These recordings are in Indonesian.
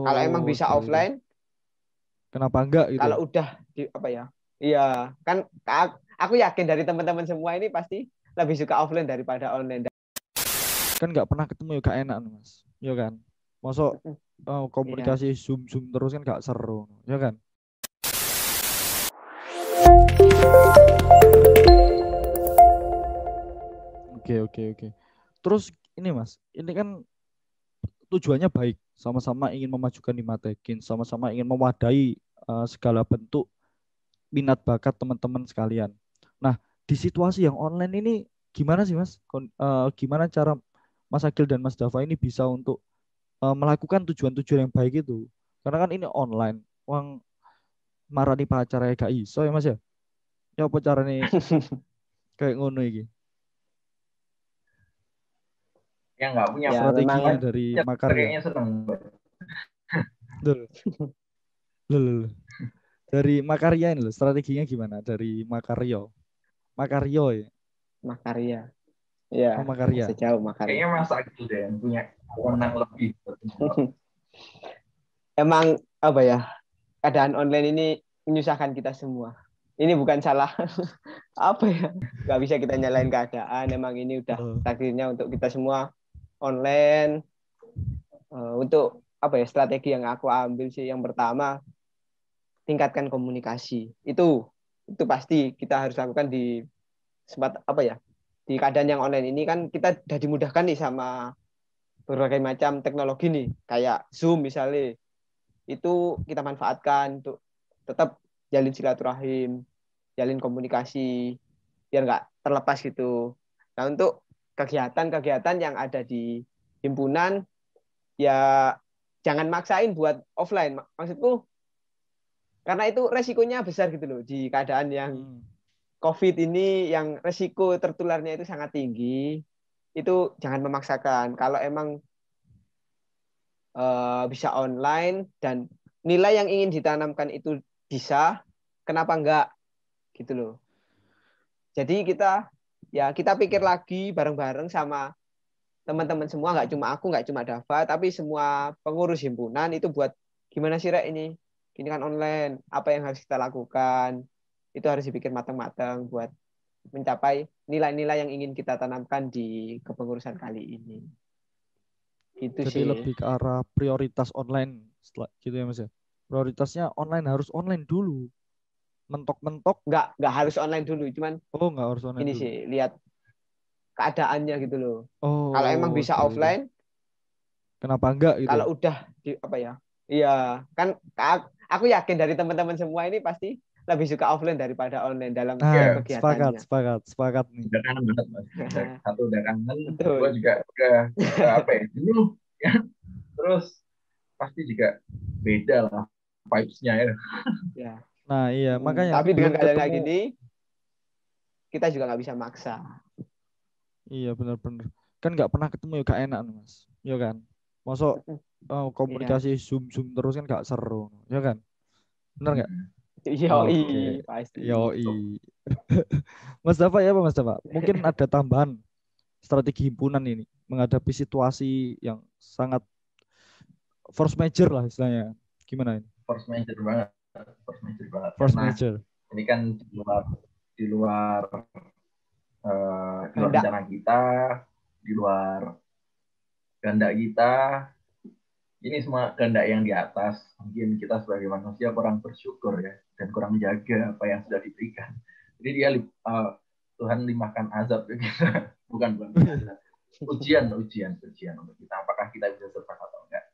Kalau emang Oh, bisa seperti itu. offline, Kenapa enggak gitu? kalau udah di apa ya? Iya, kan aku yakin dari teman-teman semua ini pasti lebih suka offline daripada online. Kan nggak pernah ketemu ya gak enak Mas. Ya kan? Masuk Iya. komunikasi zoom terus kan gak seru, ya kan? Oke. Terus ini Mas, ini kan tujuannya baik, sama-sama ingin memajukan Himatekin, sama-sama ingin mewadai segala bentuk minat bakat teman-teman sekalian. Nah, di situasi yang online ini gimana sih Mas? Gimana cara Mas Agil dan Mas Dava ini bisa untuk melakukan tujuan-tujuan yang baik itu? Karena kan ini online, uang marani pacar ya gak iso ya Mas ya? Ya apa caranya kayak ngono iki? Yang nggak punya Ya Strateginya memang dari pacar Makarya. kayaknya seneng. Loh, loh. Dari Makarya ini loh, strateginya gimana? Dari Makaryo. Makaryo ya. Makarya. Ya, Oh, Makarya. masih jauh Makarya. Kayaknya Mas Agil deh yang punya wewenang lebih. Emang apa ya? Keadaan online ini menyusahkan kita semua. Ini bukan salah apa ya? Gak bisa kita nyalain keadaan. Emang ini udah Oh, takdirnya untuk kita semua online. Untuk apa ya? Strategi yang aku ambil sih yang pertama tingkatkan komunikasi. Itu pasti kita harus lakukan di sempat apa ya? Di keadaan yang online ini kan kita sudah dimudahkan nih sama berbagai macam teknologi nih, kayak Zoom misalnya. Itu kita manfaatkan untuk tetap jalin silaturahim, jalin komunikasi biar nggak terlepas gitu. Nah, untuk kegiatan-kegiatan yang ada di himpunan ya jangan maksain buat offline. Maksudku karena itu resikonya besar gitu loh di keadaan yang hmm. COVID ini yang resiko tertularnya itu sangat tinggi. Itu jangan memaksakan. Kalau emang bisa online dan nilai yang ingin ditanamkan itu bisa, kenapa enggak gitu loh. Jadi kita pikir lagi bareng-bareng sama teman-teman semua, nggak cuma aku, nggak cuma Dava, tapi semua pengurus himpunan itu buat gimana sih Rek ini kan online, apa yang harus kita lakukan, itu harus dipikir matang-matang buat mencapai nilai-nilai yang ingin kita tanamkan di kepengurusan kali ini. Gitu Jadi sih. lebih ke arah prioritas online setelah gitu ya Mas ya. Prioritasnya online harus online dulu. Mentok-mentok. Nggak harus online dulu, cuman Oh, nggak harus online ini dulu. sih lihat keadaannya gitu loh. Kalau emang Oh, bisa seperti itu. offline, Kenapa enggak gitu? kalau udah di apa ya? Iya, kan aku yakin dari teman-teman semua ini pasti lebih suka offline daripada online dalam setiap Nah, Ya, kegiatannya. sepakat nih. udah kangen banget Mas. Satu udah kangen, dua Betul. juga udah apa ya? Dulu ya. Terus pasti juga beda lah vibes-nya ya. Ya. Nah, iya, makanya Tapi dengan belum keadaan ketemu. kayak gini, kita juga nggak bisa maksa. Iya, benar-benar. Kan nggak pernah ketemu ya gak enak Mas. Ya kan? Masuk Iya. komunikasi zoom terus kan gak seru, ya kan? Bener nggak? Yoi, Oke, pasti. yoi. Mas Dava ya apa Mas Dava? Mungkin ada tambahan strategi himpunan ini menghadapi situasi yang sangat force major lah istilahnya. Gimana ini? Force major banget. Force major banget. Force Karena major. ini kan di luar di luar Kehendak. rencana kita, di luar kehendak kita, ini semua kehendak yang di atas. Mungkin kita sebagai manusia kurang bersyukur ya dan kurang jaga apa yang sudah diberikan. Jadi Tuhan limpahkan azab ke kita, bukan azab. Ujian untuk kita. Apakah kita bisa survive atau enggak?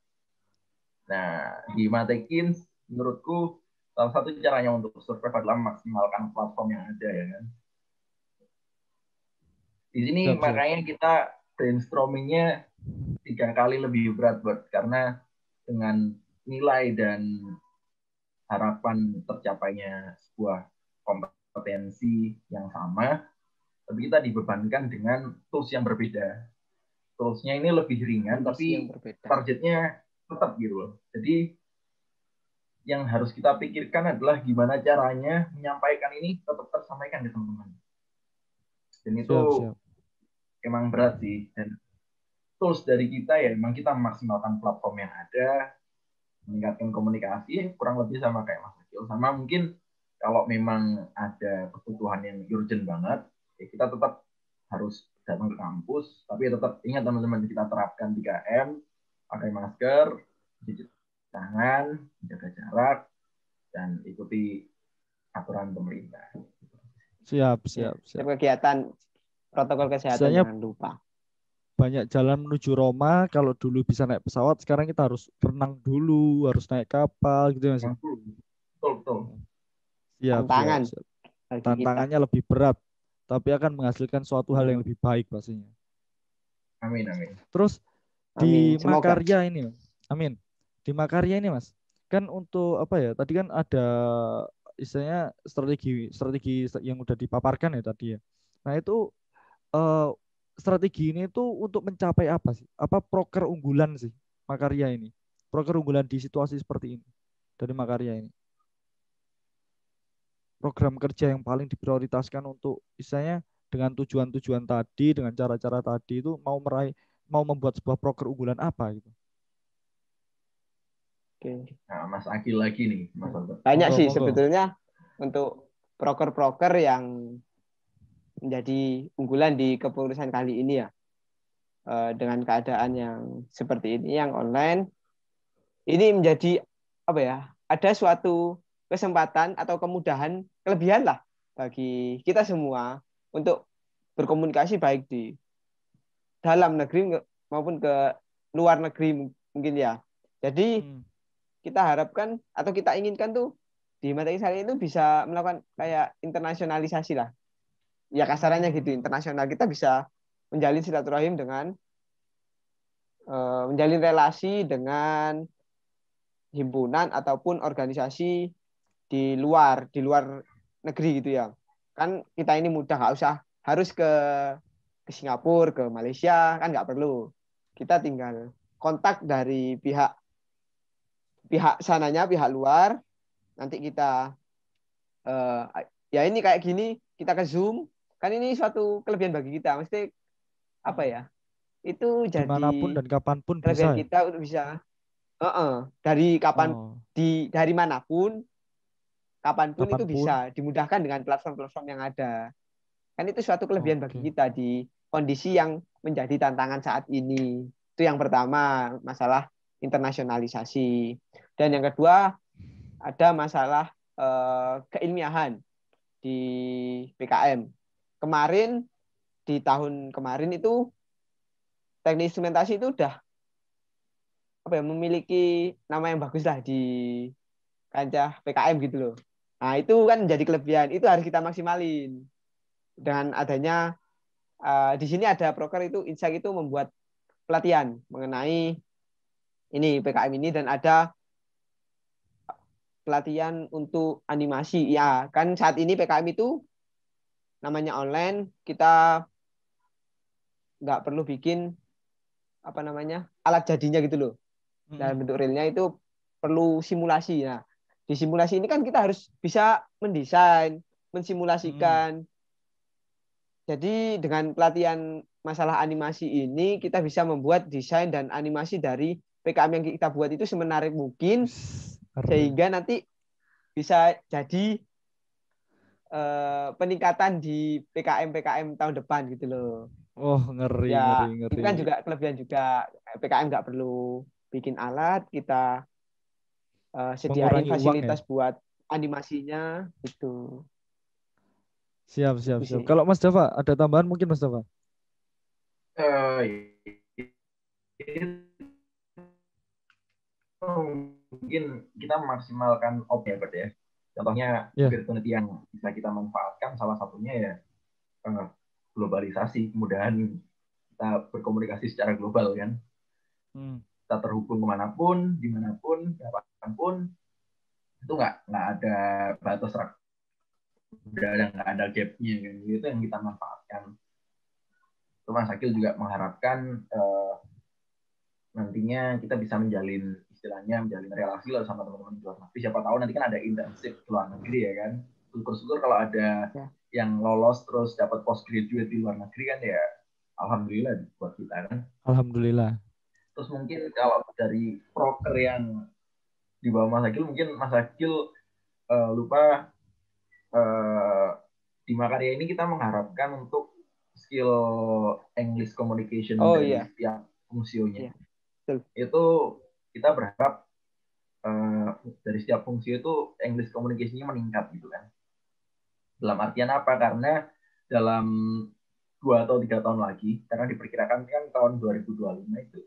Nah, di Matekin menurutku salah satu caranya untuk survive adalah maksimalkan platform yang ada ya kan. Di sini Siap, siap. makanya kita brainstormingnya 3 kali lebih berat buat karena dengan nilai dan harapan tercapainya sebuah kompetensi yang sama, tapi kita dibebankan dengan tools yang berbeda. Toolsnya ini lebih ringan, Kondisi yang tapi berbeda. targetnya tetap gitu loh. Jadi yang harus kita pikirkan adalah gimana caranya menyampaikan ini tetap tersampaikan ke teman-teman. Dan itu Siap, siap. emang berat sih. Dan tools dari kita ya memang kita memaksimalkan platform yang ada, meningkatkan komunikasi kurang lebih sama kayak Mas Akil. Sama mungkin kalau memang ada kebutuhan yang urgent banget, ya kita tetap harus datang ke kampus, tapi tetap ingat teman-teman, kita terapkan 3M, pakai masker, cuci tangan, jaga jarak, dan ikuti aturan pemerintah. Siap. Setiap kegiatan protokol kesehatan Misalnya jangan lupa. banyak jalan menuju Roma, kalau dulu bisa naik pesawat, sekarang kita harus renang dulu, harus naik kapal gitu Mas. Betul. Siap. Tantangan bagi kita. Tantangannya lebih berat, tapi akan menghasilkan suatu hal yang lebih baik pastinya. Amin. Terus Amin. di Semoga. Makarya ini, amin. Di Makarya ini Mas, kan untuk apa ya? Tadi kan ada istilahnya strategi yang udah dipaparkan ya tadi ya. Nah itu strategi ini tuh untuk mencapai apa sih? Apa proker unggulan sih Makarya ini? Proker unggulan di situasi seperti ini dari Makarya ini. Program kerja yang paling diprioritaskan untuk istilahnya dengan tujuan-tujuan tadi, dengan cara-cara tadi itu mau membuat sebuah proker unggulan apa gitu. Oke. Nah, Mas Akil lagi nih, Mas Albert. Banyak sih Monggo. sebetulnya untuk proker-proker yang menjadi unggulan di kepengurusan kali ini ya. Dengan keadaan yang seperti ini, yang online, ini menjadi apa ya? Ada suatu kesempatan atau kemudahan, kelebihan lah bagi kita semua untuk berkomunikasi baik di dalam negeri maupun ke luar negeri mungkin ya. Jadi kita harapkan atau kita inginkan tuh di materi saya itu bisa melakukan kayak internasionalisasi lah. Ya kasarannya gitu, internasional. Kita bisa menjalin silaturahim dengan menjalin relasi dengan himpunan ataupun organisasi di luar negeri gitu ya. Kan kita ini mudah, nggak usah harus ke Singapura, ke Malaysia, kan nggak perlu. Kita tinggal kontak dari pihak sananya, pihak luar, nanti kita ya ini kayak gini, kita ke Zoom, kan ini suatu kelebihan bagi kita. Mesti apa ya? Itu jadi dimanapun dan kapanpun kelebihan bisa. kita untuk bisa dari kapan dari manapun kapanpun itu bisa dimudahkan dengan platform-platform yang ada. Kan itu suatu kelebihan bagi kita di kondisi yang menjadi tantangan saat ini. Itu yang pertama, masalah internasionalisasi. Dan yang kedua, ada masalah keilmiahan di PKM. Kemarin, di tahun kemarin itu, teknik instrumentasi itu udah memiliki nama yang bagus lah di kancah PKM gitu loh. Nah itu kan menjadi kelebihan, itu harus kita maksimalin. Dengan adanya di sini ada proker itu, Insight itu membuat pelatihan mengenai ini PKM ini, dan ada pelatihan untuk animasi. Ya kan saat ini PKM itu namanya online, kita nggak perlu bikin alat jadinya gitu loh. Dalam bentuk realnya itu perlu simulasi. Nah, di simulasi ini kan kita harus bisa mendesain, mensimulasikan. Jadi dengan pelatihan masalah animasi ini, kita bisa membuat desain dan animasi dari PKM yang kita buat itu semenarik mungkin, sehingga nanti bisa jadi peningkatan di PKM tahun depan gitu loh. Oh, ngeri. Itu kan juga kelebihan juga. PKM nggak perlu bikin alat, kita sediain fasilitas buat animasinya gitu. Siap. Kalau Mas Dava, ada tambahan mungkin Mas Dava? Mungkin kita memaksimalkan objek ya. Contohnya opportunity yang bisa kita manfaatkan, salah satunya ya globalisasi, kemudahan kita berkomunikasi secara global kan. Kita terhubung kemanapun, dimanapun, kapanpun, itu nggak ada batas nggak ada gapnya kan. Itu yang kita manfaatkan. Itu Mas Akil juga mengharapkan nantinya kita bisa menjalin relasi lah sama teman-teman di luar negeri. Siapa tahu nanti kan ada internship di luar negeri ya kan. Syukur-syukur kalau ada yang lolos terus dapat postgraduate di luar negeri kan ya alhamdulillah buat kita kan. Alhamdulillah. Terus mungkin kalau dari proker yang di bawah Mas Agil, mungkin Mas Agil lupa di Makarya ini kita mengharapkan untuk skill English communication dari setiap fungsionya. Itu kita berharap dari setiap fungsi itu English communication-nya meningkat gitu kan. Dalam artian apa? Karena dalam 2 atau 3 tahun lagi, karena diperkirakan kan tahun 2025 itu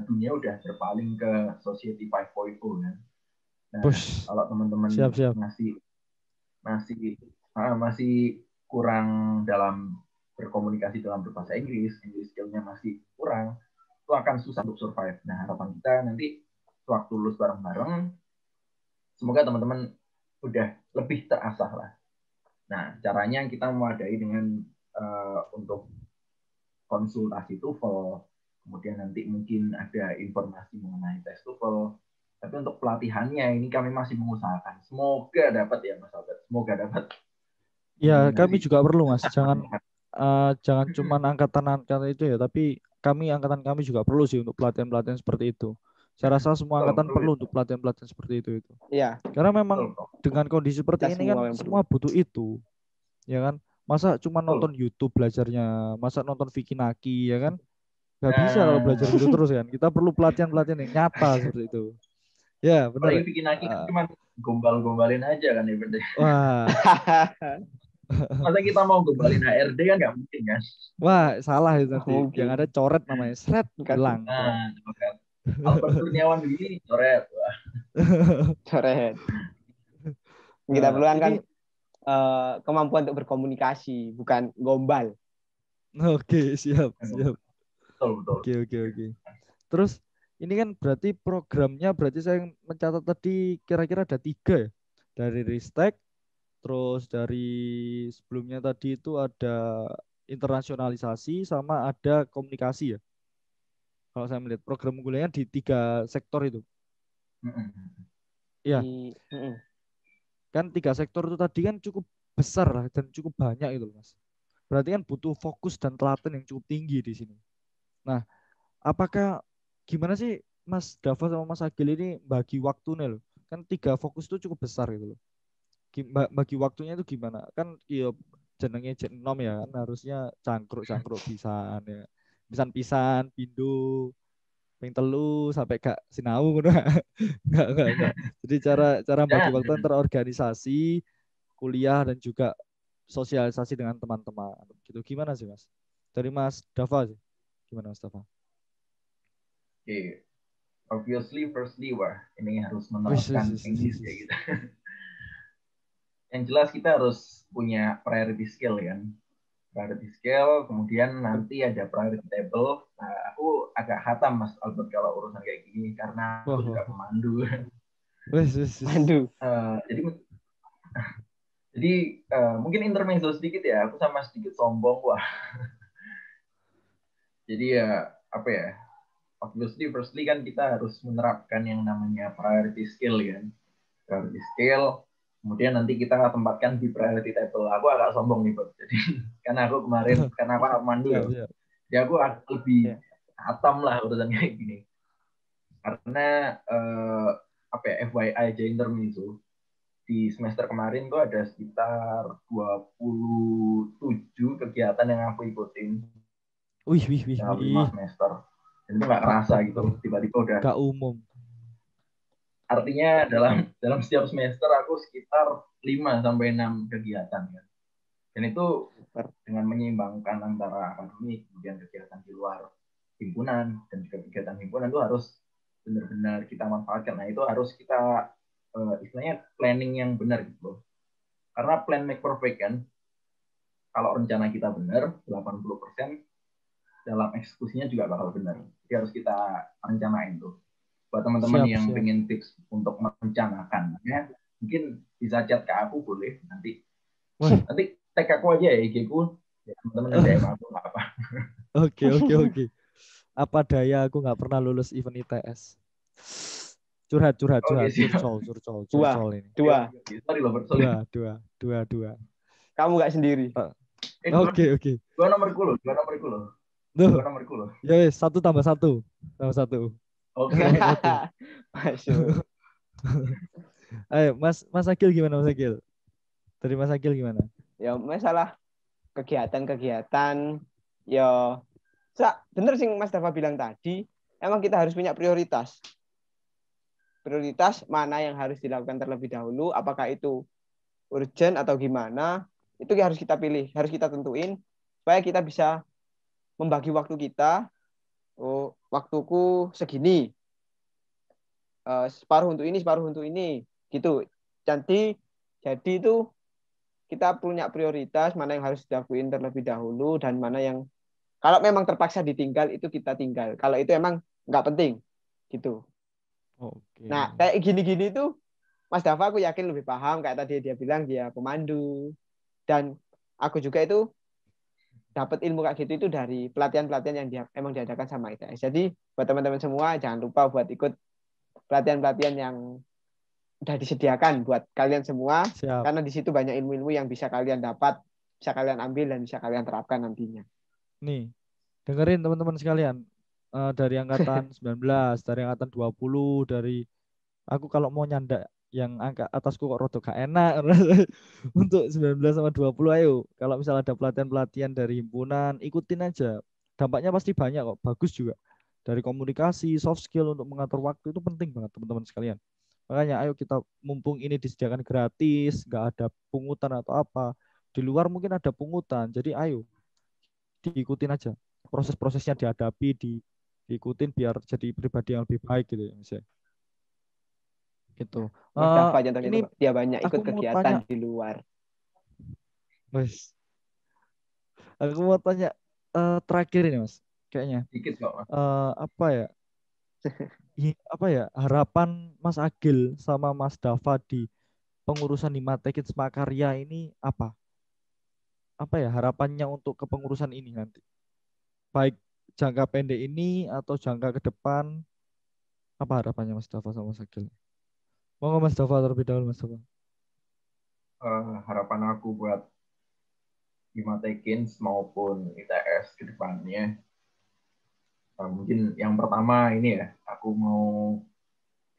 dunia udah berpaling ke Society 5.0 kan. Nah, kalau teman-teman masih kurang dalam berkomunikasi dalam berbahasa Inggris skill-nya masih kurang, itu akan susah untuk survive. Nah, harapan kita nanti waktu lulus bareng-bareng, semoga teman-teman udah lebih terasah lah. Nah, caranya kita mewadai dengan untuk konsultasi TOEFL, kemudian nanti mungkin ada informasi mengenai tes TOEFL. Tapi untuk pelatihannya ini kami masih mengusahakan. Semoga dapat ya Mas Albert. Semoga dapat. Ya, kami juga perlu Mas. Jangan cuma angkatan itu ya, tapi angkatan kami juga perlu sih untuk pelatihan-pelatihan seperti itu. Saya rasa semua angkatan perlu untuk pelatihan-pelatihan seperti itu. Iya. Karena memang dengan kondisi seperti ini kan semua butuh itu. Ya kan? Masa cuma nonton YouTube belajarnya, masa nonton Vicky Naki ya kan? Gak bisa kalau belajar gitu terus kan. Kita perlu pelatihan-pelatihan yang nyata seperti itu. Ya, benar. Apalagi Vicky Naki kan cuma gombal-gombalin aja kan ya bener. Wah. Masa kita mau gombalin HRD kan nggak mungkin kan? Wah, salah itu nanti. Yang ada coret namanya, seret hilang. Albert Kurniawan begini coret. Wah. Coret. Kita perlukan kan kemampuan untuk berkomunikasi, bukan gombal. Oke, siap. Betul. Oke. Terus ini kan berarti programnya saya mencatat tadi kira-kira ada 3 ya. Dari Ristek, terus dari sebelumnya tadi itu ada internasionalisasi sama ada komunikasi ya. Kalau saya melihat program unggulannya di 3 sektor itu. Iya. Kan 3 sektor itu tadi kan cukup besar lah dan cukup banyak itu Mas. Berarti kan butuh fokus dan telaten yang cukup tinggi di sini. Nah, apakah gimana sih Mas Dava sama Mas Agil ini bagi waktunya loh? Kan 3 fokus itu cukup besar gitu loh. Bagi waktunya itu gimana? Kan ya jenenge nom ya kan harusnya cangkruk pisan ya. Pisan pindu ping telu sampai gak sinau ngono. Enggak. Jadi cara bagi waktu antara organisasi, kuliah dan juga sosialisasi dengan teman-teman. Gitu gimana sih Mas? Dari Mas Dava sih. Gimana Mas Dava? Oke. Obviously firstly ini harus menerapkan English kayak gitu. Yang jelas kita harus punya priority skill kan. Priority skill, kemudian nanti ada priority table. Nah, aku agak hatam Mas Albert kalau urusan kayak gini karena aku juga pemandu. Pemandu. Jadi mungkin intermezzo sedikit ya. Aku sama sedikit sombong wah. Jadi ya apa ya? Obviously, firstly kan kita harus menerapkan yang namanya priority skill kan. Priority skill. Kemudian nanti kita tempatkan di priority table. Aku agak sombong nih, Bob. Jadi karena aku kemarin karena aku anak mandu ya. Jadi aku lebih hatam lah urusan kayak gini. Karena FYI aja intermezzo di semester kemarin tuh ada sekitar 27 kegiatan yang aku ikutin. Wih. 5 semester. Dan itu nggak kerasa gitu. Tiba-tiba udah. Gak umum. Artinya dalam setiap semester aku sekitar 5-6 kegiatan ya. Dan itu dengan menyeimbangkan antara akademik kemudian kegiatan di luar himpunan dan juga kegiatan himpunan itu harus benar-benar kita manfaatkan. Nah itu harus kita istilahnya planning yang benar gitu. Karena plan make perfect kan. Kalau rencana kita benar 80% dalam eksekusinya juga bakal benar. Jadi harus kita rencanain tuh. Buat teman-teman yang pengen tips untuk merencanakan ya, mungkin bisa chat ke aku boleh nanti tag aku aja ya IG-ku ya, teman-teman DM aku nggak apa. Oke. Apa daya aku nggak pernah lulus event ITS. Curhat curcol ini. Dua. Kamu nggak sendiri. Oke. Dua nomorku loh. Ya wes 1+1. Oke. Ayo, Mas Agil gimana Mas Agil? Dari Mas Agil gimana? Ya masalah kegiatan-kegiatan ya bener sih Mas Dafa bilang tadi, emang kita harus punya prioritas. Prioritas mana yang harus dilakukan terlebih dahulu, apakah itu urgent atau gimana, itu harus kita pilih, harus kita tentuin supaya kita bisa membagi waktu kita. Oh, waktuku segini, separuh untuk ini, gitu. Jadi itu kita punya prioritas mana yang harus dilakuin terlebih dahulu dan mana yang kalau memang terpaksa ditinggal itu kita tinggal. Kalau itu emang nggak penting, gitu. Oke. Nah, kayak gini-gini tuh Mas Dava aku yakin lebih paham kayak tadi dia bilang dia pemandu dan aku juga itu dapat ilmu kayak gitu itu dari pelatihan-pelatihan yang emang diadakan sama ITS. Jadi buat teman-teman semua jangan lupa buat ikut pelatihan-pelatihan yang udah disediakan buat kalian semua Siap. karena di situ banyak ilmu-ilmu yang bisa kalian dapat, bisa kalian ambil dan bisa kalian terapkan nantinya. Nih, dengerin teman-teman sekalian. Dari angkatan 19, dari angkatan 20, dari aku kalau mau nyanda yang angka atasku kok rada gak enak. Untuk 19 sama 20 ayo. Kalau misalnya ada pelatihan-pelatihan dari himpunan, ikutin aja. Dampaknya pasti banyak kok, bagus juga. Dari komunikasi, soft skill untuk mengatur waktu itu penting banget teman-teman sekalian. Makanya ayo kita mumpung ini disediakan gratis, nggak ada pungutan atau apa. Di luar mungkin ada pungutan. Jadi ayo diikutin aja. Proses-prosesnya dihadapi, diikutin biar jadi pribadi yang lebih baik gitu ya, Mas ya. Gitu. Mas Dava contohnya Ini itu dia banyak aku ikut mau kegiatan tanya, di luar. Mas. Aku mau tanya terakhir ini, Mas. Kayaknya Dikit kok, Mas. apa ya? Apa ya harapan Mas Agil sama Mas Dava di pengurusan Himatekin Semakarya ini apa? Apa ya harapannya untuk kepengurusan ini nanti? Baik jangka pendek ini atau jangka ke depan, apa harapannya Mas Dava sama Mas Agil? Monggo Mas Dava terlebih dahulu Mas Dava. Harapan aku buat Himatekins maupun ITS ke depannya. Mungkin yang pertama ini ya, aku mau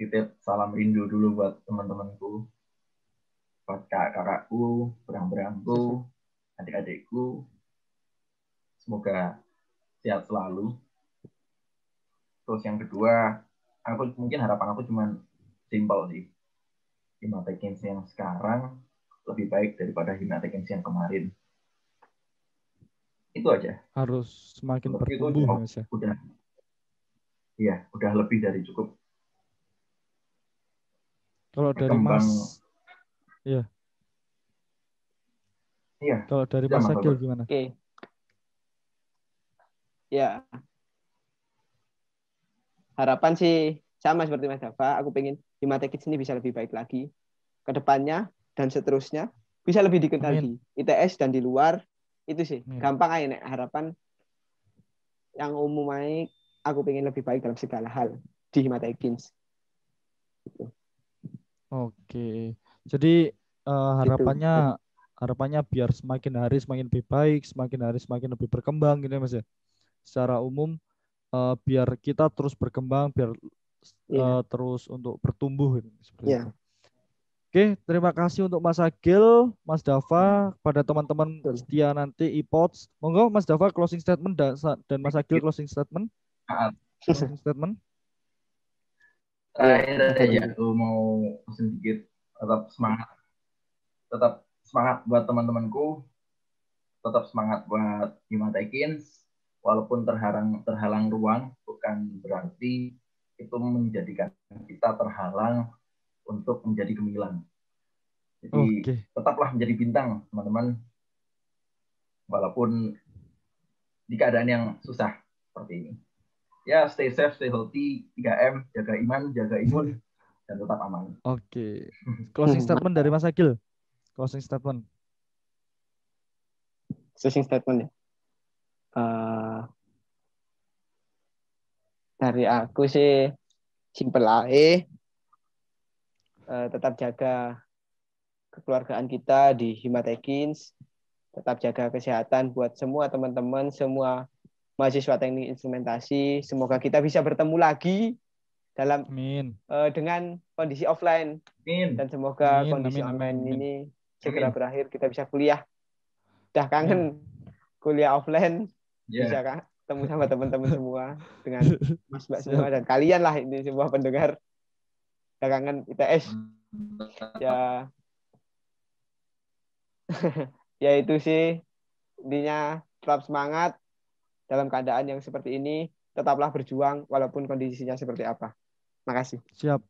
titip salam rindu dulu buat teman-temanku, buat kakak-kakakku, berang-berangku, adik-adikku. Semoga sehat selalu. Terus yang kedua, mungkin harapan aku cuma simpel sih. Himatekins yang sekarang lebih baik daripada Himatekins yang kemarin. Itu aja. Harus semakin Menurut itu bertumbuh Mas ya. udah lebih dari cukup. Kalau dari Berkembang. Mas, ya. Iya. Kalau dari Mas Agil gimana? Oke. Ya, harapan sih sama seperti Mas Dava. Aku pengen Himatekins ini bisa lebih baik lagi ke depannya dan seterusnya. Bisa lebih dikenal Amin. di ITS dan di luar. Itu sih. Amin. Gampang aja nek harapan yang umum aja. Aku pengen lebih baik dalam segala hal di Himatekins. Gitu. Oke. Jadi harapannya Gitu. harapannya biar semakin hari semakin lebih baik, semakin hari semakin lebih berkembang gitu ya Mas ya. Secara umum biar kita terus berkembang, biar Iya. terus untuk bertumbuh gitu, seperti Iya. itu. Oke, terima kasih untuk Mas Agil, Mas Dava, pada teman-teman Betul. setia nanti iPods. Monggo Mas Dava closing statement dan Mas Agil closing statement. Closing statement. Terakhir aja, aku mau sedikit tetap semangat buat teman-temanku, tetap semangat buat Himatekins, walaupun terhalang ruang, bukan berarti itu menjadikan kita terhalang untuk menjadi gemilang. Jadi tetaplah menjadi bintang, teman-teman, walaupun di keadaan yang susah seperti ini. Ya, stay safe, stay healthy, 3M, jaga iman, jaga imun, dan tetap aman. Oke. Closing statement dari Mas Agil. Closing statement. Closing statement ya. Dari aku sih simple aja. Tetap jaga kekeluargaan kita di Himatekins. Tetap jaga kesehatan buat semua teman-teman, semua mahasiswa teknik instrumentasi. Semoga kita bisa bertemu lagi dalam Amin. dengan kondisi offline, Amin. dan semoga Amin, kondisi amin, online amin, amin. ini segera Amin. berakhir, kita bisa kuliah. Udah kangen kuliah offline, bisa Ya. kan ketemu sama teman-teman semua, dengan mas mbak semua, Siap. dan kalian lah, ini semua pendengar. Udah kangen ITS ya. Ya itu sih intinya, tetap semangat dalam keadaan yang seperti ini, tetaplah berjuang walaupun kondisinya seperti apa. Makasih. Siap.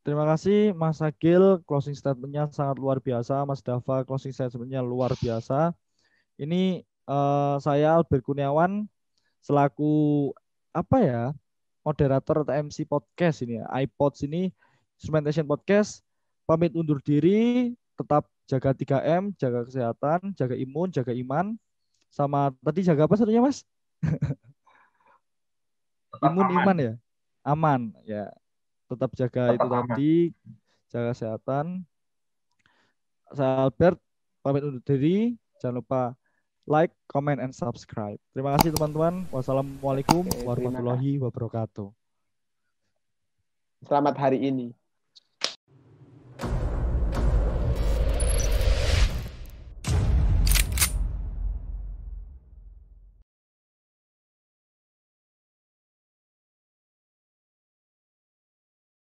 Terima kasih Mas Agil, closing statement-nya sangat luar biasa. Mas Dava, closing statement-nya luar biasa. Ini saya Albert Kurniawan selaku apa ya, moderator atau MC podcast ini ya, iPods ini, Instrumentation Podcast, pamit undur diri. Tetap jaga 3M, jaga kesehatan, jaga imun, jaga iman, sama tadi jaga apa satunya Mas? Tetap Imun, aman. iman ya, aman ya. Tetap jaga Tetap itu aman. tadi, jaga kesehatan. Saya Albert pamit undur diri. Jangan lupa like, comment, and subscribe. Terima kasih teman-teman. Wassalamualaikum Oke, terima kasih. warahmatullahi wabarakatuh. Selamat hari ini.